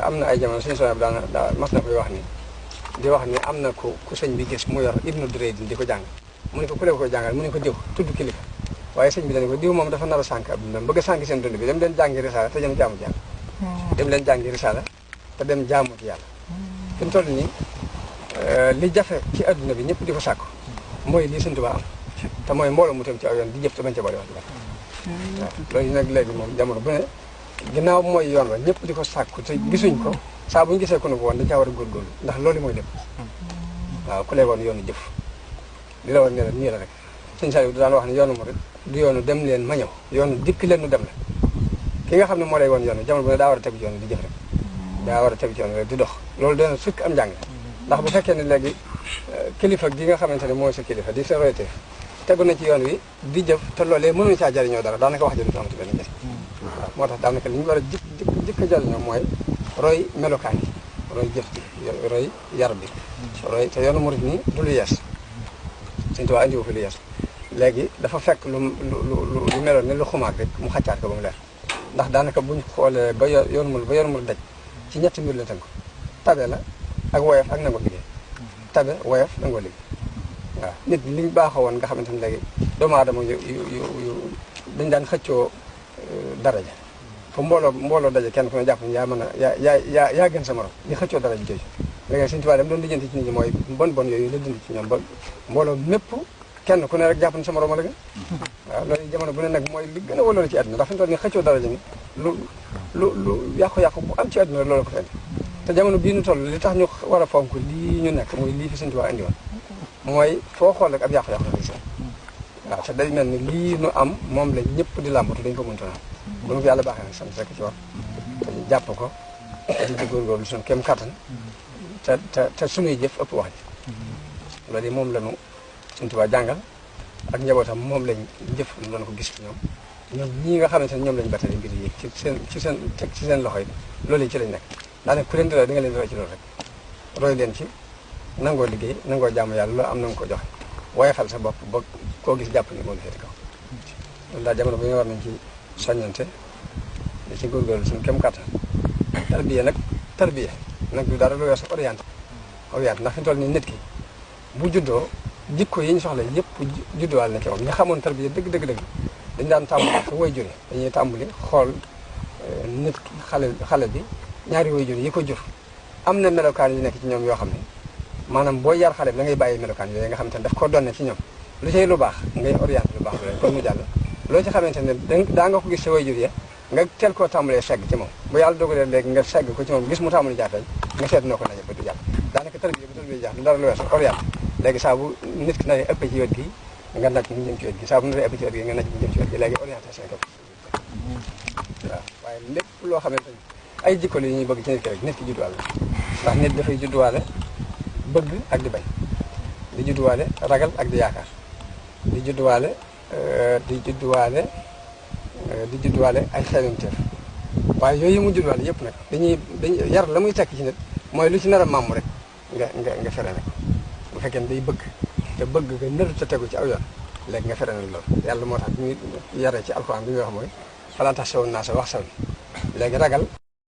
am na ay jamono suñu sonné bi daa mas na koy wax ni di wax ni am na ku sëñ bi gis mu yor Ibnu Durayd di ko jàng mu ne ko ku leen koy jàngal mu ne ko diw tudd kilifa waaye sëñ bi dañ ko diw moom dafa nar a sànk ab dundam bëgg a sànk seen dund bi dem leen jàngi risaala te dem jaamu ci yàlla dem leen jàngi risaala te dem jaamu ci yàlla fi mu toll nii li jafe ci adduna bi ñëpp di ko sàkku mooy lii Sëñ Tuubaa am te mooy mbooloo mu tam ci aw yoon di jëf te bañ ca boole wax di waaw loolu nag léegi moom jamono bu ne ginnaaw mooy yoon wa ñëpp di ko sàkku te gisuñ ko saa bu ñu gisee ku ne ko woon dañ caa war a góorgóorlu ndax loolu mooy lépp waaw ku lay woon yoonu jëf di la woon ne la nii la rek sëñ Saliou daan wax ne yoonu murid du yoonu dem leen ma ñëw yoonu dikk leen nu dem la ki nga xam ne moo lay woon yoon jamono bu ne daa war a tegu ci yoon di jëf rek daa war a tegu ci yoon rek di dox loolu dana sukk am njàng ndax bu fekkee ne léegi kilifa gi nga xamante ne mooy sa kilifa di sa royteef tegu na ci yoon wi di jëf te loolee mënuñu caa jariñoo dara daanaka wax jëlu amati benn njëriñ waaw moo tax daanaka li ñu war a jëkk a jariñoo mooy roy melokaan yi roy jëf bi roy yar bi roy te yoonu murid nii du lu yees Sëñ Tuubaa indiwu fi lu yees léegi dafa fekk lu meloon ne lu xumaag rek mu xaccaat ko ba mu leer ndax daanaka buñ xoolee ba yoonu murid daj ci ñetti mbir la tënk tabe la ak woyof ak nangoo liggéey tabe woyof nangoo liggéey waaw nit liñ baaxoo woon nga xamante ne léegi doomu aadama yu dañ daan xëccoo daraja fa mbooloo daje kenn ku ne jàpp ne yaa mën a yaa gën sa morom di xëccoo daraja jooju léegi Sëñ Tuubaa dem doon lijjanti ci nit ñi mooy bon yooyu la dindi ci ñoom ba mbooloo mépp kenn ku ne rek jàpp ne sa morom la gën waaw loolu jamono bu ne nag mooy li gën a waloolu ci àdduna ndax fi mu toll nii xëccoo daraja ni lu yàqu-yàqu bu am ci àdduna loolu ko fi indi te jamono bii ñu toll li tax ñu war a fonk lii ñu nekk muy lii fi Sëñ Tuubaa indi woon mooy foo xool rek ab yàqu-yàqu la gis waaw te day mel ni lii nu am moom la ñëpp di làmbatu dañ ko mënta am bu ñu ko yàlla baaxee nag sant rek ci war te ñu jàpp ko te di ci góorgóorlu suñu kéem kattan te suñuy jëf ëpp wax ji loolu moom la ñu Sëñ Tuubaa jàngal ak njabootam moom lañ jëf ñu doon ko gis ci ñoom ñii nga xamante ne ñoom lañ batale mbir yi ci seen loxo yi loolu ci lañ nekk daanaka ku leen di roy da nga leen di roy ci loolu rek roy leen ci nangoo liggéey nangoo jaamu yàlla loo am na nga ko joxe woyofal sa bopp ba koo gis jàpp ni moo la féete kaw loolu daal jamono bu ñu war nañ ci soññante da ci góorgóorlu suñu kem kàttan tarbiya nag du dara lu weesu orienté ndax fi mu toll nii nit ki bu juddoo jikko yi ñu soxla yëpp judduwaale na ci moom ñi xamoon tarbiya dëgg dañ daan tàmbali sa way jure dañuy tàmbali xool nit xale bi ñaari way jur yi ko jur am na melokaan yu nekk ci ñoom yoo xam ne maanaam boo yar xale bi da ngay bàyyi melokaan yooyu nga xamante ne daf ko donne ci ñoom lu cay lu baax ngay orienté lu baax loolu kon mu jàll loo ci xamante ne daa nga ko gis sa way jur ya nga teel koo tàmbalee segg ci moom bu yàlla dogalee léegi nga segg ko ci moom gis mu tàmbali jaafeñ nga seet noo ko naje ba du jàll daanaka tarbiya bu tarbiya jaax du dara lu weesu orienté léegi saa bu nit ki naree ëpp ci wet gi nga naj mu jëm ci wet gi saa bu naree ëpp ci wet gi nga naj mu jëm ci wet gi léegi orientation ko waaw waaye lépp loo xamante ne ay jikko li ñuy bëgg ci nit ki rek nit ki judduwaale ndax nit dafay judduwaale bëgg ak di bañ di judduwaale ragal ak di yaakaar di judduwaale ay xeelimteef waaye yooyu mu judduwaale yëpp nag dañuy yar la muy tekk ci nit mooy lu ci nar a màmm rek nga fere nag bu fekkee ne day bëgg te bëgg nga nëru te tegu ci aw yoon léegi nga fere na loolu yàlla moo tax bi muy yaree ci alxuraan bi muy wax mooy falaa tax sewoon naa sa wax saw léegi ragal